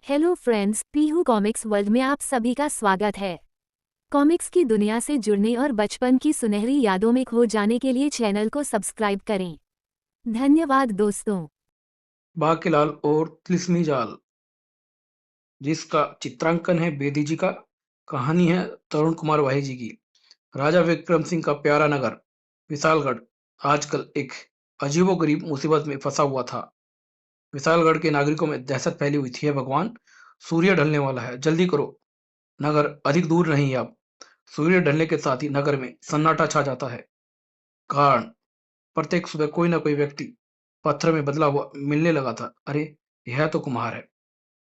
Hello friends, Pihu comics world में आप सभी का स्वागत है। कॉमिक्स की दुनिया से जुड़ने और बचपन की सुनहरी यादों में खो जाने के लिए चैनल को सब्सक्राइब करें। धन्यवाद दोस्तों। बाकीलाल और तिलिस्मी जाल, जिसका चित्रांकन है बेदी जी का। कहानी है तरुण कुमार वाही जी की। राजा विक्रम सिंह का प्यारा नगर विशालगढ़ आजकल एक अजीबोगरीब मुसीबत में फंसा हुआ था। विशालगढ़ के नागरिकों में दहशत फैली हुई थी। हे भगवान, सूर्य ढलने वाला है, जल्दी करो, नगर अधिक दूर नहीं है अब। सूर्य ढलने के साथ ही नगर में सन्नाटा छा जाता है। कारण, प्रत्येक सुबह कोई ना कोई व्यक्ति पत्थर में बदला हुआ मिलने लगा था। अरे, यह तो कुम्हार है।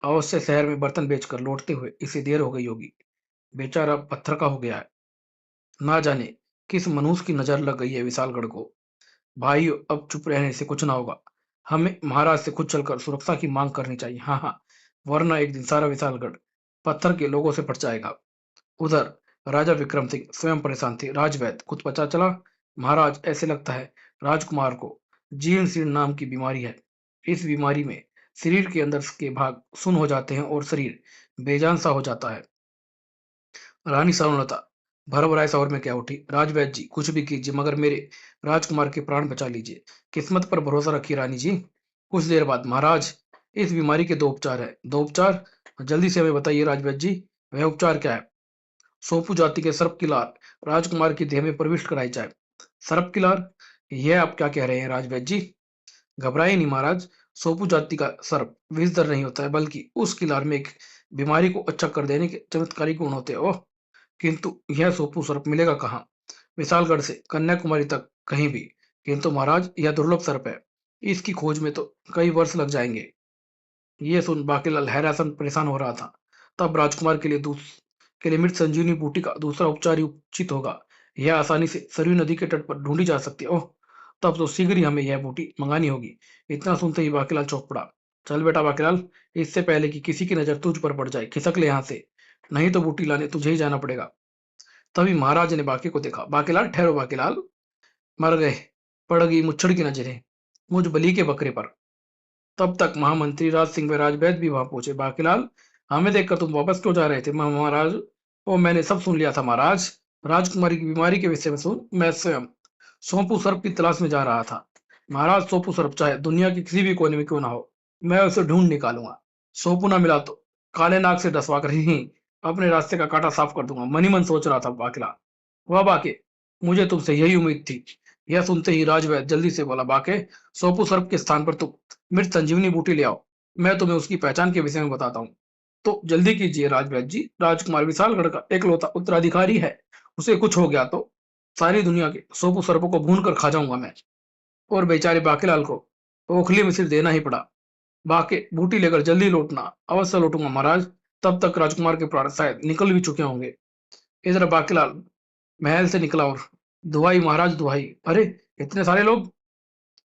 अवश्य शहर में बर्तन बेचकर लौटते हुए इसे देर हो गई होगी। बेचारा पत्थर का हो गया है। ना जाने किस मनहूस की नजर लग गई है विशालगढ़ को। भाई, अब चुप रहने से कुछ ना होगा। हमें महाराज से खुद चलकर सुरक्षा की मांग करनी चाहिए। हाँ हाँ, वरना एक दिन सारा विशालगढ़ पत्थर के लोगों से फट जाएगा। उधर राजा विक्रम सिंह स्वयं परेशान थे। राजवैद्य कुछ पता चला? महाराज, ऐसे लगता है राजकुमार को जीर्ण शीर्ण नाम की बीमारी है। इस बीमारी में शरीर के अंदर के भाग सुन्न हो जाते हैं और शरीर बेजान सा हो जाता है। रानी सानुलता भरभराए शौर में क्या उठी। राजवैद्य जी, कुछ भी कीजिए मगर मेरे राजकुमार के प्राण बचा लीजिए। किस्मत पर भरोसा रखिए रानी जी। कुछ देर बाद, महाराज, इस बीमारी के दो उपचार है। दो उपचार? जल्दी से हमें बताइए राजवैद्य जी, वह उपचार क्या है? सोपू जाति के सर्प की लार राजकुमार की देह में प्रविष्ट कराई जाए। सर्प की लार? यह आप क्या कह रहे हैं राजवैद्य जी? घबराइए नहीं महाराज। सोपू जाति का सर्प विषधर नहीं होता है, बल्कि उसकी लार में एक बीमारी को अच्छा कर देने के चमत्कारी गुण होते हैं। ओह, किंतु यह सोपू सर्प मिलेगा कहाँ? विशालगढ़ से कन्याकुमारी तक कहीं भी? किंतु महाराज, यह दुर्लभ सर्प है। इसकी खोज में तो कई वर्ष लग जाएंगे। ये सुन बाकीलाल हैरान परेशान हो रहा था। तब राजकुमार के लिए मृत संजीवनी बूटी का दूसरा उपचार ही उचित होगा। यह आसानी से सरयू नदी के तट पर ढूंढी जा सकती है। ओह, तब तो शीघ्र ही हमें यह बूटी मंगानी होगी। इतना सुनते ही बाकीलाल चौंक पड़ा। चल बेटा बाकीलाल, इससे पहले कि किसी की नजर तुझ पर पड़ जाए, खिसक ले यहाँ से, नहीं तो बूटी लाने तुझे ही जाना पड़ेगा। तभी महाराज ने बाकी को देखा। बाकीलाल, ठहरो बाकीलाल, मर गए, पड़ गई मुच्छड़ की नजरें मुझ बली के बकरे पर। तब तक महामंत्री राज सिंह व राजवैद्य भी वहां पहुंचे। बाकीलाल, हमें देखकर तुम वापस क्यों जा रहे थे? महाराज, ओ मैंने सब सुन लिया था महाराज। राजकुमारी की बीमारी के विषय में मैं स्वयं सोपू सर्प की तलाश में जा रहा था। महाराज, सोपू सर्प चाहे दुनिया की किसी भी कोने में क्यों ना हो, मैं उसे ढूंढ निकालूंगा। सोपू ना मिला तो काले नाग से डसवा कर ही अपने रास्ते का कांटा साफ कर दूंगा। मनी मन सोच रहा था बाकीला। वह बाके, मुझे तुमसे यही उम्मीद थी। यह सुनते ही राजवैद्य जल्दी से बोला, बाके, सोपू सर्प के स्थान पर तुम मृत संजीवनी बूटी ले आओ। मैं तुम्हें उसकी पहचान के विषय में बताता हूँ। तो जल्दी कीजिए राजवैद्य जी। राजकुमार विशालगढ़ का एकलौता उत्तराधिकारी है। उसे कुछ हो गया तो सारी दुनिया के सोपू सर्पों को भून कर खा जाऊंगा मैं। और बेचारे बाकीलाल को ओखली में सिर देना ही पड़ा। बाके, बूटी लेकर जल्दी लौटना। अवश्य लौटूंगा महाराज। तब तक राजकुमार के प्राण शायद निकल भी चुके होंगे। इधर बाकीलाल महल से निकला और दुहाई महाराज दुहाई। अरे, इतने सारे लोग!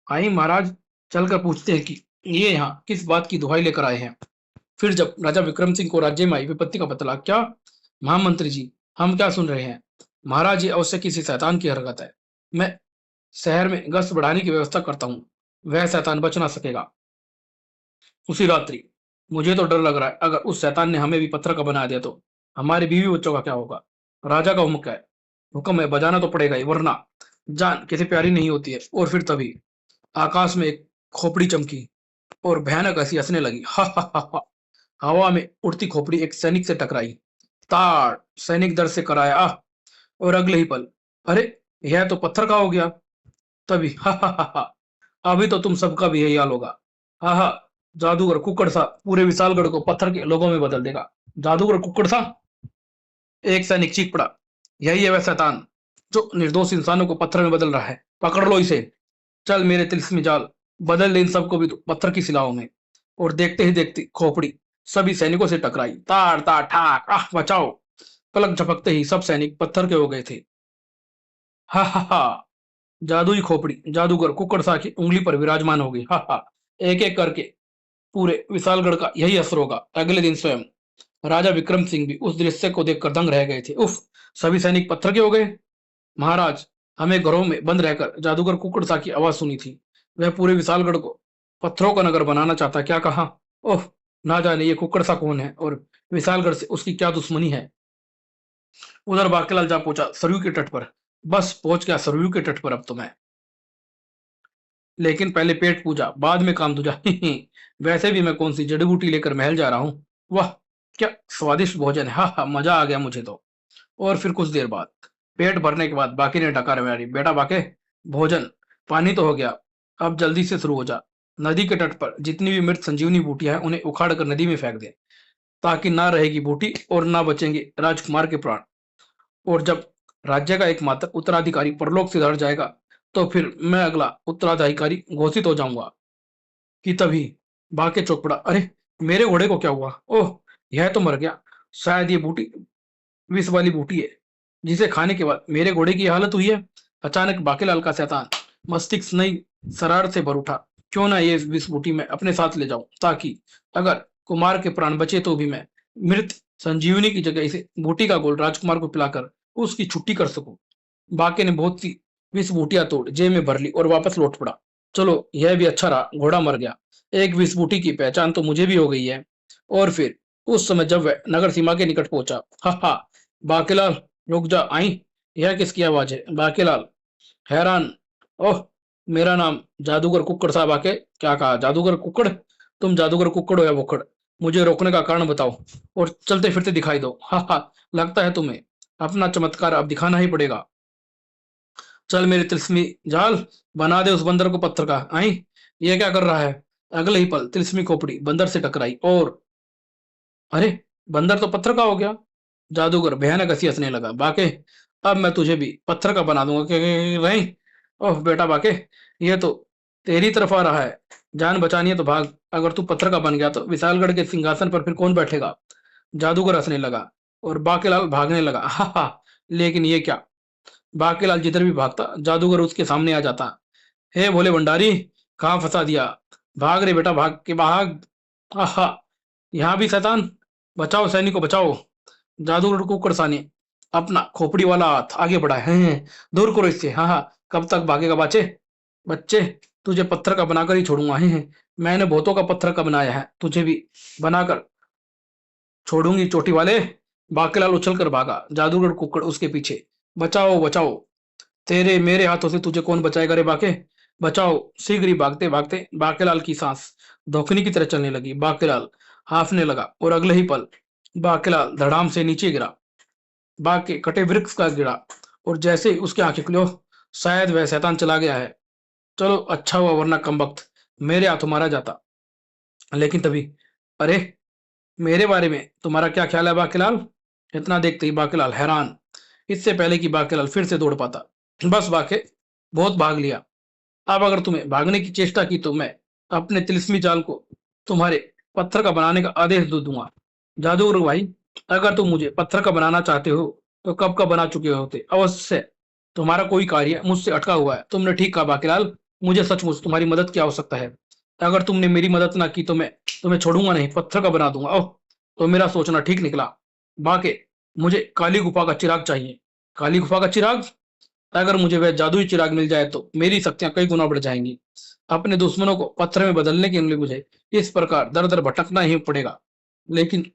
आई महाराज, चलकर पूछते हैं कि ये यहाँ किस बात की दुहाई लेकर आए हैं। फिर जब राजा विक्रम सिंह को राज्य में आई विपत्ति का पता लगा। क्या महामंत्री जी, हम क्या सुन रहे हैं? महाराज, ये अवश्य किसी शैतान की हरकत है। मैं शहर में गश्त बढ़ाने की व्यवस्था करता हूँ, वह शैतान बच ना सकेगा उसी रात्रि। मुझे तो डर लग रहा है, अगर उस शैतान ने हमें भी पत्थर का बना दिया तो हमारे बीवी बच्चों का क्या होगा? राजा का हुक्म है, हुक्म है, बजाना तो पड़ेगा ही, वरना जान कैसे प्यारी नहीं होती है। और फिर तभी आकाश में एक खोपड़ी चमकी और भयानक हंसी हंसने लगी। हा हा हा हा। हवा में उड़ती खोपड़ी एक सैनिक से टकराई। ताड़! सैनिक दर से कराया आह। और अगले ही पल, अरे, यह तो पत्थर का हो गया। तभी हा हा हा हा, अभी तो तुम सबका भी यही हाल होगा। हा हा, जादूगर कुक्कड़ सा पूरे विशालगढ़ को पत्थर के लोगों में बदल देगा। जादूगर कुक्कड़ सा? एक सैनिक चीख पड़ा। यही है वह शैतान जो निर्दोष इंसानों को पत्थर में बदल रहा है। पकड़ लो इसे। चल मेरे तिलिस्मी जाल, बदल दे इन सबको भी तो पत्थर की शिलाओं में। और देखते ही देखते खोपड़ी सभी सैनिकों से टकराई। ताड़ ताड़ ठाक, आह बचाओ! पलक झपकते ही सब सैनिक पत्थर के हो गए थे। हा हा हा, जादुई खोपड़ी जादूगर कुक्कड़ सा की उंगली पर विराजमान हो गई। हा हा, एक एक करके पूरे विशालगढ़ का यही असर होगा। अगले दिन स्वयं राजा विक्रम सिंह भी उस दृश्य को देखकर दंग रह गए थे। उफ, सभी सैनिक पत्थर के हो गए। महाराज, हमें घरों में बंद रहकर जादूगर कुक्कुड़सा की आवाज सुनी थी। वह पूरे विशालगढ़ को पत्थरों का नगर बनाना चाहता। क्या कहा? ओह, ना जाने ये कुक्कड़ सा कौन है और विशालगढ़ से उसकी क्या दुश्मनी है। उधर बाकीलाल जा पहुंचा सरयू के तट पर। बस पहुंच गया सरयू के तट पर अब तो मैं, लेकिन पहले पेट पूजा बाद में काम दूजा। वैसे भी मैं कौन सी जड़ी बूटी लेकर महल जा रहा हूँ। वाह, क्या स्वादिष्ट भोजन है। हाँ हाँ, मजा आ गया मुझे तो। और फिर कुछ देर बाद पेट भरने के बाद बाकी ने डकार मारी, बेटा बाके, भोजन पानी तो हो गया, अब जल्दी से शुरू हो जा। नदी के तट पर जितनी भी मृत संजीवनी बूटियां हैं उन्हें उखाड़ कर नदी में फेंक दे, ताकि ना रहेगी बूटी और ना बचेंगे राजकुमार के प्राण। और जब राज्य का एकमात्र उत्तराधिकारी परलोक से धर जाएगा तो फिर मैं अगला उत्तराधिकारी घोषित हो जाऊंगा। कि तभी बाके चौक पड़ा, अरे मेरे घोड़े को क्या हुआ। ओह, यह तो मर गया। शायद ये बूटी विष वाली बूटी है जिसे खाने के बाद मेरे घोड़े की हालत हुई है। अचानक बाकीलाल का शैतान मस्तिष्क नई शरारत से भर उठा। क्यों ना ये विष बूटी मैं अपने साथ ले जाऊं, ताकि अगर कुमार के प्राण बचे तो भी मैं मृत संजीवनी की जगह इसे बूटी का गोल राजकुमार को पिलाकर उसकी छुट्टी कर सकूं। बाके ने बहुत सी विष बूटियां तोड़ जेब में भर ली और वापस लौट पड़ा। चलो यह भी अच्छा रहा, घोड़ा मर गया। एक विष बूटी की पहचान तो मुझे भी हो गई है। और फिर उस समय जब वह नगर सीमा के निकट पहुंचा, हा हा, बाकीलाल रुक जा, आई, यह किसकी आवाज है। बाकीलाल हैरान, ओह, मेरा नाम जादूगर कुक्कड़ साहब। आके क्या कहा, जादूगर कुक्कड़? तुम जादूगर कुक्कड़ हो या बुक्कड़, मुझे रोकने का कारण बताओ और चलते फिरते दिखाई दो। हा हा, लगता है तुम्हें अपना चमत्कार अब दिखाना ही पड़ेगा। चल मेरे तिलस्मी जाल, बना दे उस बंदर को पत्थर का। आई, ये क्या कर रहा है। अगले ही पल तिलस्मी खोपड़ी बंदर से टकराई और अरे, बंदर तो पत्थर का हो गया। जादूगर भयानक हंसी हंसने लगा। बाके, अब मैं तुझे भी पत्थर का बना दूंगा। नहीं, ओह बेटा बाके, ये तो तेरी तरफ आ रहा है। जान बचानी है तो भाग। अगर तू पत्थर का बन गया तो विशालगढ़ के सिंहासन पर फिर कौन बैठेगा। जादूगर हंसने लगा और बाकेलाल भागने लगा। हा हा, लेकिन ये क्या, बाकेलाल जिधर भी भागता जादूगर उसके सामने आ जाता। हे भोले भंडारी, कहाँ फंसा दिया। भाग रे बेटा, भाग के भाग। आहा, यहाँ भी शैतान, बचाओ सैनिकों बचाओ। जादूगर को करसाने अपना खोपड़ी वाला हाथ आगे बढ़ाए। हैं, दूर करो इससे। हाँ हाँ, कब तक भागेगा बच्चे। बच्चे, तुझे पत्थर का बनाकर ही छोड़ूंगा। हैं, मैंने बहुतों का पत्थर का बनाया है, तुझे भी बनाकर छोड़ूंगी चोटी वाले। बाकीलाल उछल कर भागा, जादूगर कुक्कड़ उसके पीछे। बचाओ बचाओ, तेरे मेरे हाथों से तुझे कौन बचाएगा रे बाके, बचाओ। शीघ्र ही भागते भागते बाकेलाल की सांस धोखनी की तरह चलने लगी। बाकेलाल हाफने लगा और अगले ही पल बाकेलाल धड़ाम से नीचे गिरा। बाग के कटे वृक्ष का गिरा और जैसे ही उसकी आंखें खुली, शायद वह शैतान चला गया है। चलो अच्छा हुआ, वरना कमबख्त मेरे हाथों मारा जाता। लेकिन तभी, अरे, मेरे बारे में तुम्हारा क्या ख्याल है बाकेलाल। इतना देखते ही बाकेलाल हैरान, इससे पहले कि बाकेलाल फिर से दौड़ पाता। बस बाके, बहुत भाग लिया। अब अगर तुम्हें भागने की चेष्टा की तो मैं अपने तिलिस्मी जाल को तुम्हारे पत्थर का बनाने का आदेश दे दूंगा। जादूगर भाई, अगर तुम मुझे पत्थर का बनाना चाहते हो तो कब का बना चुके होते अवश्य। तुम्हारा कोई कार्य मुझसे अटका हुआ है। तुमने ठीक कहा बाकीलाल, मुझे सचमुच तुम्हारी मदद की आवश्यकता है। अगर तुमने मेरी मदद ना की तो मैं तुम्हें छोड़ूंगा नहीं, पत्थर का बना दूंगा। ओह, तो मेरा सोचना ठीक निकला। बाके, मुझे काली गुफा का चिराग चाहिए। काली गुफा का चिराग? अगर मुझे वह जादुई चिराग मिल जाए तो मेरी शक्तियां कई गुना बढ़ जाएंगी। अपने दुश्मनों को पत्थर में बदलने के लिए मुझे इस प्रकार दर दर भटकना ही पड़ेगा। लेकिन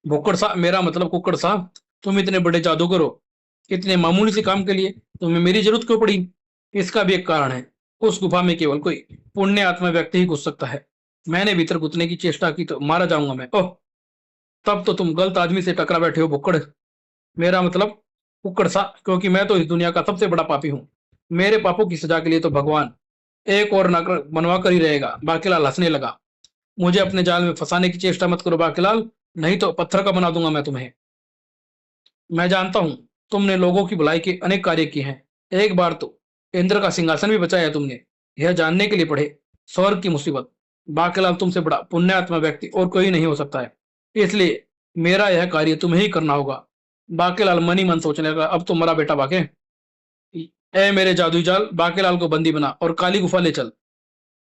भुक्कड़ साहब, मेरा मतलब कुक्कड़ साहब, तुम इतने बड़े जादूगर हो, इतने मामूली से काम के लिए तुम्हें मेरी जरूरत क्यों पड़ी। इसका भी एक कारण है। उस गुफा में केवल कोई पुण्य आत्मा व्यक्ति ही घुस सकता है। मैंने भीतर घुसने की चेष्टा की तो मारा जाऊंगा मैं। ओह, तब तो तुम गलत आदमी से टकरा बैठे हो भुक्कड़। मेरा मतलब कुक्कड़ सा, क्योंकि मैं तो इस दुनिया का सबसे बड़ा पापी हूँ। मेरे पापों की सजा के लिए तो भगवान एक और नगर बनवा कर ही रहेगा। बाकीलाल हंसने लगा। मुझे अपने जाल में फंसाने की चेष्टा मत करो बाकीलाल, नहीं तो पत्थर का बना दूंगा मैं तुम्हें। मैं जानता हूं तुमने लोगों की भलाई के अनेक कार्य किए हैं। एक बार तो इंद्र का सिंहासन भी बचाया है तुमने। यह जानने के लिए पढ़े स्वर्ग की मुसीबत। बाकीलाल, तुमसे बड़ा पुण्यात्मा व्यक्ति और कोई नहीं हो सकता है, इसलिए मेरा यह कार्य तुम्हें ही करना होगा। बाकीलाल मन ही मन सोचने लगा, अब तो मरा बेटा बाके। ए मेरे जादुई जाल, बाकीलाल को बंदी बना और काली गुफा ले चल।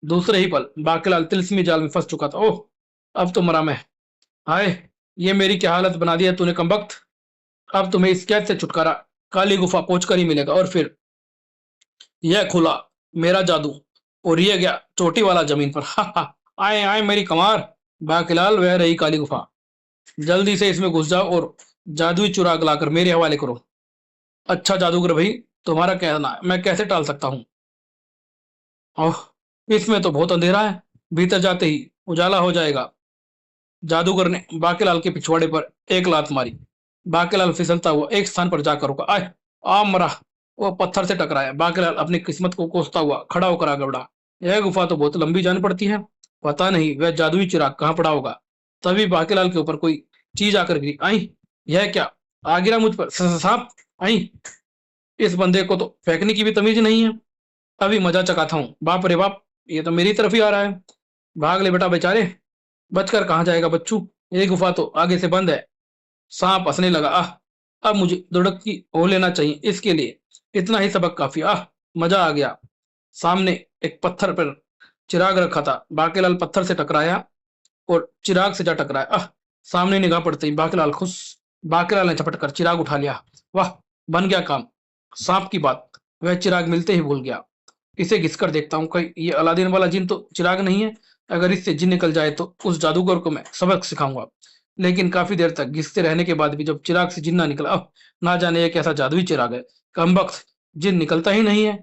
दूसरे ही पल बाकीलाल तिलस्मी जाल में फंस चुका था। ओह, अब तो मरा मैं। हाय, ये मेरी क्या हालत बना दी है तूने कमबख्त। अब तुम्हें इस कैद से छुटकारा काली गुफा पहुंचकर ही मिलेगा। और फिर यह खुला मेरा जादू और ये गया चोटी वाला जमीन पर। हा हा, आए आए मेरी कमार, बाकीलाल, वह रही काली गुफा। जल्दी से इसमें घुस जाओ और जादुई चुराग लाकर मेरे हवाले करो। अच्छा जादूगर भाई, तुम्हारा कहना है, मैं कैसे टाल सकता हूँ? ओह, इसमें तो बहुत अंधेरा है, भीतर जाते ही उजाला हो जाएगा। जादूगर ने बाकीलाल के पिछवाड़े पर एक लात मारी। बाकीलाल फिसलता हुआ एक स्थान पर जाकर रुका। आय, आ मरा। वो पत्थर से टकराया। बाकीलाल अपनी किस्मत को कोसता हुआ खड़ा होकर आगे बढ़ा। यह गुफा तो बहुत लंबी जान पड़ती है। पता नहीं वह जादुई चिराग कहाँ पड़ा होगा। तभी बाकीलाल के ऊपर कोई चीज आकर गिरी। आई, यह क्या? आ गिरा मुझ पर सांप। आई, इस बंदे को तो फेंकने की भी तमीज नहीं है। अभी मजा चकाता हूँ। बाप रे बाप, ये तो मेरी तरफ ही आ रहा है। भाग ले बेटा बेचारे, बचकर कहाँ जाएगा बच्चू। ये गुफा तो आगे से बंद है। सांप हंसने लगा। आह, अब मुझे दुड़की हो लेना चाहिए। इसके लिए इतना ही सबक काफी। आह, मजा आ गया। सामने एक पत्थर पर चिराग रखा था। बाकीलाल पत्थर से टकराया और चिराग से जा टकराया। आह, सामने निगाह पड़ते ही बाकीलाल खुश। बाकीलाल ने झपट कर चिराग उठा लिया। वाह, बन गया काम। सांप की बात वह चिराग मिलते ही भूल गया। इसे घिसकर देखता हूँ, कहीं ये अलादीन वाला जिन तो चिराग नहीं है। अगर इससे जिन निकल जाए तो उस जादूगर को मैं सबक सिखाऊंगा। लेकिन काफी देर तक घिसते रहने के बाद भी जब चिराग से जिन ना निकला, अब ना जाने ये कैसा जादुई चिराग है। कमबख्त, जिन निकलता ही नहीं है।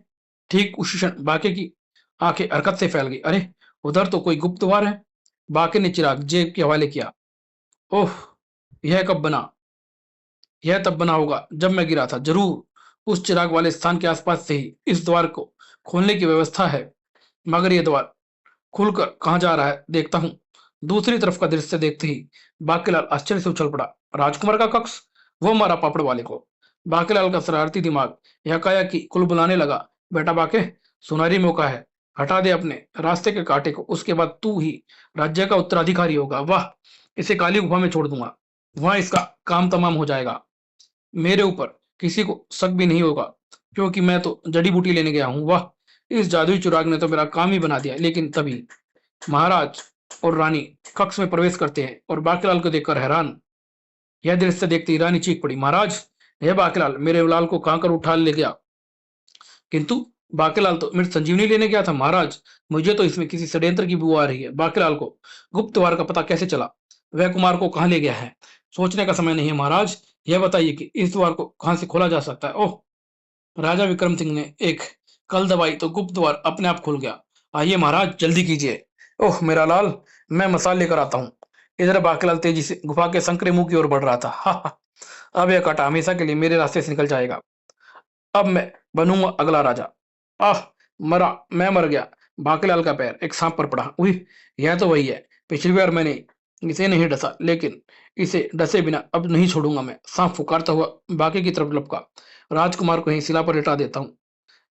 ठीक उसी क्षण बाकी की आंखें हरकत से फैल गई। अरे, उधर तो कोई गुप्त द्वार है। बाकी ने चिराग जेब के हवाले किया। ओह, यह कब बना? यह तब बना होगा जब मैं गिरा था, जरूर उस चिराग वाले स्थान के आसपास से ही इस द्वार को खोलने की व्यवस्था है। मगर यह द्वार खुलकर कहाँ जा रहा है, देखता हूँ। दूसरी तरफ का दृश्य देखते ही बाकीलाल आश्चर्य से उछल पड़ा। राजकुमार का कक्ष, वो मारा पापड़ वाले को। बाकीलाल का शरारती दिमाग यह काया कि कुल बुलाने लगा। बेटा बाके, सुनहरी मौका है, हटा दे अपने रास्ते के कांटे को। उसके बाद तू ही राज्य का उत्तराधिकारी होगा। वाह, इसे काली गुफा में छोड़ दूंगा, वहां इसका काम तमाम हो जाएगा। मेरे ऊपर किसी को शक भी नहीं होगा, क्योंकि मैं तो जड़ी बूटी लेने गया हूँ। वाह, इस जादुई चुराग ने तो मेरा काम ही बना दिया। लेकिन तभी महाराज और रानी कक्ष में प्रवेश करते हैं और बाकीलाल को देखकर हैरान। यह दृश्य देखते ही रानी चीख पड़ी, महाराज, यह बाकीलाल मेरे लाल को कहां कर उठा ले गया। किंतु बाकीलाल तो मृत संजीवनी लेने गया था महाराज। मुझे तो इसमें किसी षड्यंत्र की बू आ रही है। बाकीलाल को गुप्त द्वार का पता कैसे चला? वह कुमार को कहाँ ले गया है? सोचने का समय नहीं है महाराज। यह बताइए कि इस द्वार को कहां से खोला जा सकता है। ओह, राजा विक्रम सिंह ने एक कल दबाई तो गुप्त द्वार अपने आप खुल गया। आइए महाराज, जल्दी कीजिए। ओह मेरा लाल, मैं मसाल लेकर आता हूँ। इधर बाकीलाल तेजी से गुफा के संकरे मुंह की ओर बढ़ रहा था। हा हा, अब यह कांटा हमेशा के लिए मेरे रास्ते से निकल जाएगा। अब मैं बनूंगा अगला राजा। आह, मरा, मैं मर गया। बाकीलाल का पैर एक सांप पर पड़ा। उही, यह तो वही है। पिछली बार मैंने इसे नहीं डसा, लेकिन इसे डसे बिना अब नहीं छोड़ूंगा मैं। सांप पुकारता हुआ बाकी की तरफ लपका। राजकुमार को यहीं शिला पर लिटा देता हूँ,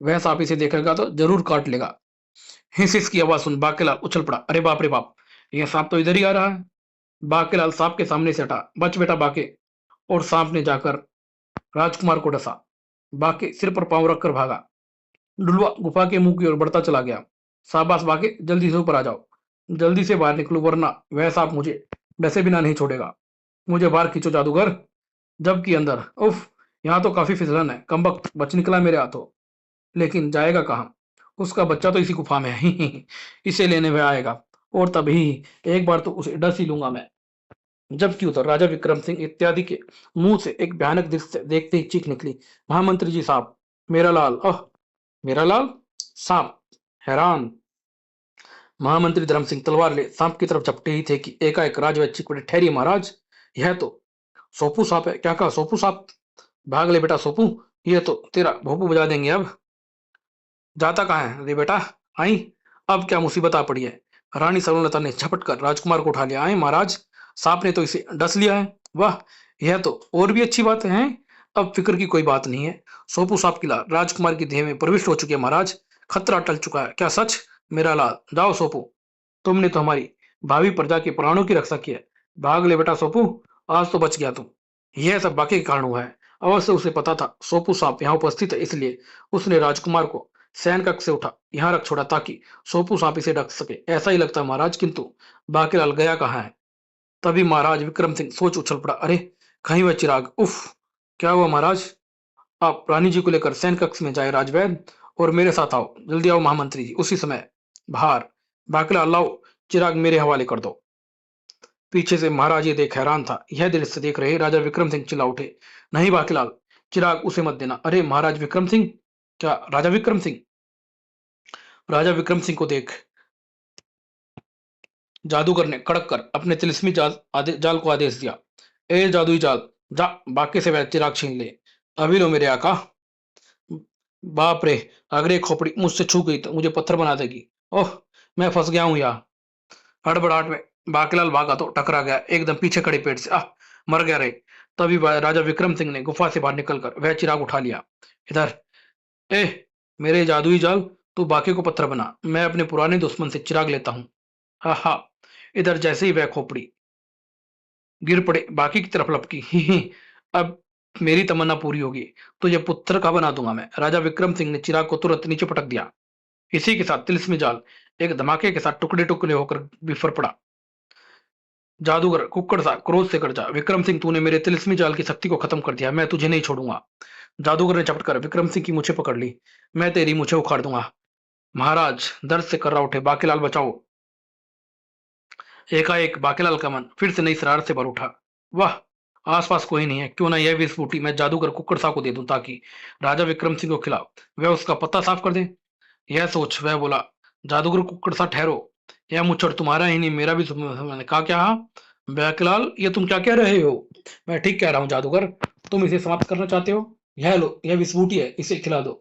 वह सांप इसे देखेगा तो जरूर काट लेगा। हिस हिस की आवाज सुन बाकीलाल उछल पड़ा। अरे बाप रे बाप, यह सांप तो इधर ही आ रहा है। बाकीलाल सांप के सामने से हटा। बच बेटा बाके। और सांप ने जाकर राजकुमार को डसा। बाके सिर पर पांव रखकर भागा। डुलवा गुफा के मुंह की ओर बढ़ता चला गया। शाबाश बाके, जल्दी से ऊपर आ जाओ। जल्दी से बाहर निकलो, वरना वह सांप मुझे डसे बिना नहीं छोड़ेगा। मुझे बाहर खींचो जादूगर। जबकि अंदर, उफ, यहाँ तो काफी फिसलन है। कमबख्त, बच निकला मेरे हाथों। लेकिन जाएगा कहाँ? उसका बच्चा तो इसी गुफा में है। इसे लेने में आएगा और तभी एक बार तो उसे डस ही लूंगा मैं। जबकि उधर राजा विक्रम सिंह इत्यादि के मुंह से एक भयानक दृश्य देखते ही चीख निकली। महामंत्री जी साहब, मेरा लाल। ओह, मेरा लाल। सांप हैरान। महामंत्री धर्म सिंह तलवार ले सांप की तरफ झपटे ही थे कि एकाएक राजवैद्य चीख पड़े, ठहरिए महाराज, यह तो सोपू सांप है। क्या कहा? सोपू सांप? भाग ले बेटा सोपू, ये तो तेरा भोपू बजा देंगे अब। जाता कहाँ है रे बेटा? आई, अब क्या मुसीबत आ पड़ी है? रानी सरुलता ने झपट कर राजकुमार को उठा लिया। आए महाराज, सांप ने तो इसे डस लिया है। वाह, यह तो और भी अच्छी बात है। अब फिक्र की कोई बात नहीं है। सोपू सांप की लाल राजकुमार की देह में प्रविष्ट हो चुकी है महाराज। खतरा टल चुका है। क्या सच? मेरा लाल, जाओ सोपू, तुमने तो हमारी भावी प्रजा के प्राणों की रक्षा की है। भाग ले बेटा सोपू, आज तो बच गया तुम। यह सब बाकी के कारण हुआ है। अवश्य उसे पता था सोपू सांप यहाँ उपस्थित है, इसलिए उसने राजकुमार को सैन कक्ष से उठा यहाँ रख छोड़ा ताकि सोपू सांप इसे ढक सके। ऐसा ही लगता है महाराज, किंतु बाकीलाल गया कहाँ है? तभी महाराज विक्रम सिंह सोच उछल पड़ा। अरे, कहीं वह चिराग। उफ, क्या हुआ महाराज? आप रानी जी को लेकर सैन कक्ष में जाए राजवैद्य, और मेरे साथ आओ। जल्दी आओ महामंत्री जी। उसी समय बाहर बाकीलाल, लाओ चिराग मेरे हवाले कर दो। पीछे से महाराज ये देख हैरान था। यह दृश्य देख रहे राजा विक्रम सिंह चिल्ला उठे, नहीं बाकीलाल, चिराग उसे मत देना। अरे महाराज विक्रम सिंह, क्या राजा विक्रम सिंह? राजा विक्रम सिंह को देख जादूगर ने कड़क कर अपने तिलिस्मी जाल को आदेश दिया, ए जादुई जाल, जा बाकी से वह चिराग छीन ले। अभी लो मेरे आका। बाप रे, अगर ये खोपड़ी मुझसे छू गई तो मुझे पत्थर बना देगी। ओह, मैं फंस गया हूं यहाँ। हड़बड़ाहट में बाकीलाल भागा तो टकरा गया एकदम पीछे खड़े पेड़ से। मर गया रे। तभी राजा विक्रम सिंह ने गुफा से बाहर निकलकर वह चिराग उठा लिया। इधर, ए मेरे जादुई जाल, तू बाकी को पत्थर बना, मैं अपने पुराने दुश्मन से चिराग लेता हूँ। हा हा। इधर जैसे ही वह खोपड़ी गिर पड़े बाकी की तरफ लपकी, ही ही। अब मेरी तमन्ना पूरी होगी तो यह पुत्र का बना दूंगा मैं। राजा विक्रम सिंह ने चिराग को तुरंत नीचे पटक दिया। इसी के साथ तिलिस्मी जाल एक धमाके के साथ टुकड़े टुकड़े होकर बिफर पड़ा। जादूगर कुक्कड़ सा क्रोध से गरजा, विक्रम सिंह, तूने मेरे तिलिस्मी जाल की शक्ति को खत्म कर दिया, मैं तुझे नहीं छोड़ूंगा। जादूगर ने चपटकर विक्रम सिंह की मूछें पकड़ ली। मैं तेरी मूछें उखाड़ दूंगा। महाराज दर्द से कर्रा उठे, बाकीलाल बचाओ। एकाएक बाकीलाल का मन फिर से नई शरारत से भर उठा। वाह, आसपास कोई नहीं है, क्यों ना यह विस्फोटी मैं जादूगर कुक्कड़ सा को दे दूं ताकि राजा विक्रम सिंह को खिलाफ वह उसका पत्ता साफ कर दे। यह सोच वह बोला, जादूगर कुक्कड़ सा ठहरो, यह मुच्छर तुम्हारा ही नहीं मेरा भी। मैंने कहा क्या? बैकलाल, ये तुम क्या कह रहे हो? मैं ठीक कह रहा हूँ जादूगर, तुम इसे समाप्त करना चाहते हो? यह लो, यह विस्फोटी है, इसे खिला दो,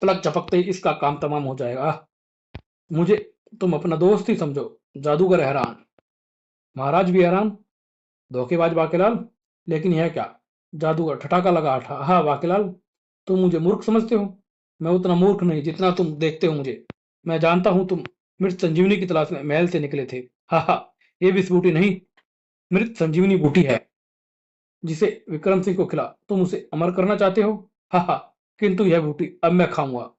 पलक झपकते ही इसका काम तमाम हो जाएगा। मुझे तुम अपना दोस्त ही समझो। जादूगर हैरान, महाराज भी हैरान। धोखेबाज बाकीलाल, लेकिन यह क्या? जादूगर ठठाका लगा उठा, हाँ बाकीलाल, तुम मुझे मूर्ख समझते हो? मैं उतना मूर्ख नहीं जितना तुम देखते हो मुझे। मैं जानता हूं तुम मृत संजीवनी की तलाश में महल से निकले थे। हा हा, ये विस्फोटी नहीं, मृत संजीवनी बूटी है जिसे विक्रम सिंह को खिला तुम उसे अमर करना चाहते हो। हा हा, किंतु यह बूटी अब मैं खाऊंगा।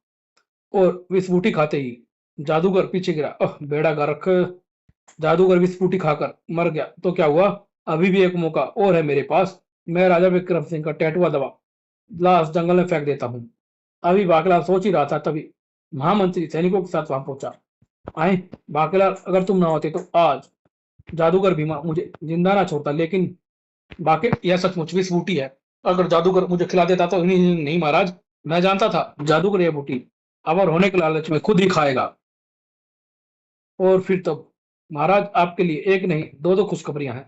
और विस्फोटी खाते ही जादूगर पीछे गिरा। ओह बेड़ा गर्क, जादूगर विस्फोटी खाकर मर गया तो क्या हुआ? अभी भी एक मौका और है मेरे पास। मैं राजा विक्रम सिंह का टैटुआ दबा लाश जंगल में फेंक देता हूँ। अभी बाकीलाल सोच ही रहा था, तभी महामंत्री सैनिकों के साथ वहां पहुंचा। आए बाकीलाल, अगर तुम ना होते तो आज जादूगर भीमा मुझे जिंदा ना छोड़ता, लेकिन बाकी यह सचमुच विष बूटी है। अगर जादूगर मुझे खिला देता तो नहीं, नहीं महाराज, मैं जानता था जादूगर यह बूटी अमर होने के लालच में खुद ही खाएगा। और फिर तो महाराज आपके लिए एक नहीं दो दो खुशखबरियां हैं।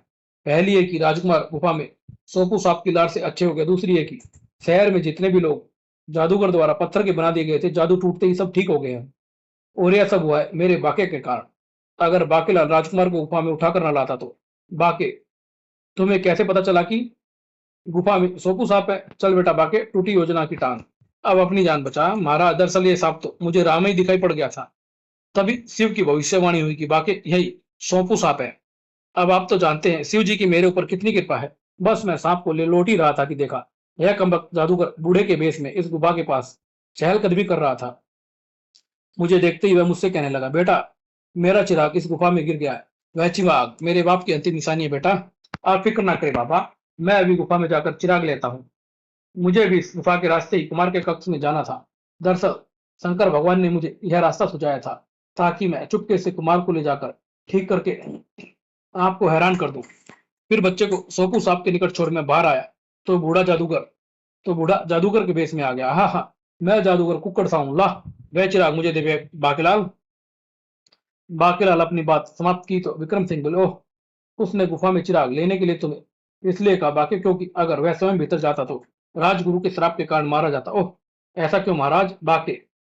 पहली है कि राजकुमार गुफा में सोपू सांप की लार से अच्छे हो गए। दूसरी है कि शहर में जितने भी लोग जादूगर द्वारा पत्थर के बना दिए गए थे, जादू टूटते ही सब ठीक हो गए हैं। और यह सब हुआ है मेरे बाके के कारण। अगर बाकीलाल राजकुमार को गुफा में उठा कर ना लाता तो बाके, तुम्हें कैसे पता चला कि गुफा में सोपू सांप है? चल बेटा बाके, टूटी योजना की टांग, अब अपनी जान बचा। महाराज दरअसल ये सांप तो मुझे राह में ही दिखाई पड़ गया था, तभी शिव की भविष्यवाणी हुई कि बाकी यही सोपू सांप है। अब आप तो जानते हैं शिव जी की मेरे ऊपर कितनी कृपा है। बस मैं सांप को ले लौट ही रहा था कि देखा यह कमबख्त जादूगर बूढ़े के भेष में इस गुफा के पास चहलकदमी कर रहा था। मुझे देखते ही वह मुझसे कहने लगा, बेटा मेरा चिराग इस गुफा में गिर गया है। वह चिराग मेरे बाप की अंतिम निशानी है बेटा। आप फिक्र ना करें बाबा, मैं अभी गुफा में जाकर चिराग लेता हूँ। मुझे भी इस गुफा के रास्ते ही कुमार के कक्ष में जाना था। दरअसल शंकर भगवान ने मुझे यह रास्ता सुझाया था ताकि मैं चुपके से कुमार को ले जाकर ठीक करके आपको हैरान कर दूं। फिर बच्चे को सोपू सांप के निकट छोड़ मैं बाहर आया तो बूढ़ा जादूगर के भेष में आ गया। हाँ हाँ, मैं जादूगर कुक्कड़ सा हूं। ला वह चिराग मुझे दे बाकीलाल। बाकीलाल अपनी बात समाप्त की तो विक्रम सिंह बोले, ओह, उसने गुफा में चिराग लेने के लिए तुम्हें इसलिए कहा बाकी, क्योंकि अगर वह स्वयं भीतर जाता तो राजगुरु के श्राप के कारण मारा जाता। ओह, ऐसा क्यों महाराज? बाकी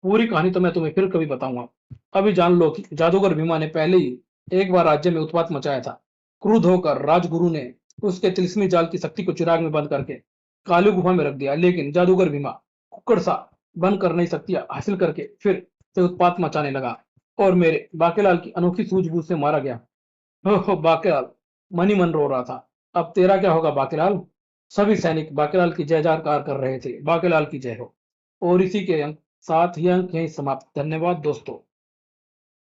पूरी कहानी तो मैं तुम्हें फिर कभी बताऊंगा। अभी जान लो कि जादूगर भीमा ने पहले ही एक बार राज्य में उत्पात मचाया था। क्रुद्ध होकर राजगुरु ने उसके तिलिस्मी जाल की शक्ति को चिराग में बंद करके काली गुफा में रख दिया, लेकिन जादूगर भीमा कुक्कड़ सा बंद कर नहीं शक्तियां हासिल करके फिर से उत्पात मचाने लगा और मेरे बाकीलाल की अनोखी सूझबूझ से मारा गया। हो बाकीलाल मन ही मन रो रहा था। अब तेरा क्या होगा बाकीलाल? सभी सैनिक बाकीलाल की जय जयकार कर रहे थे। बाकीलाल की जय हो। और इसी के अंक साथ ही अंक यहीं समाप्त। धन्यवाद दोस्तों।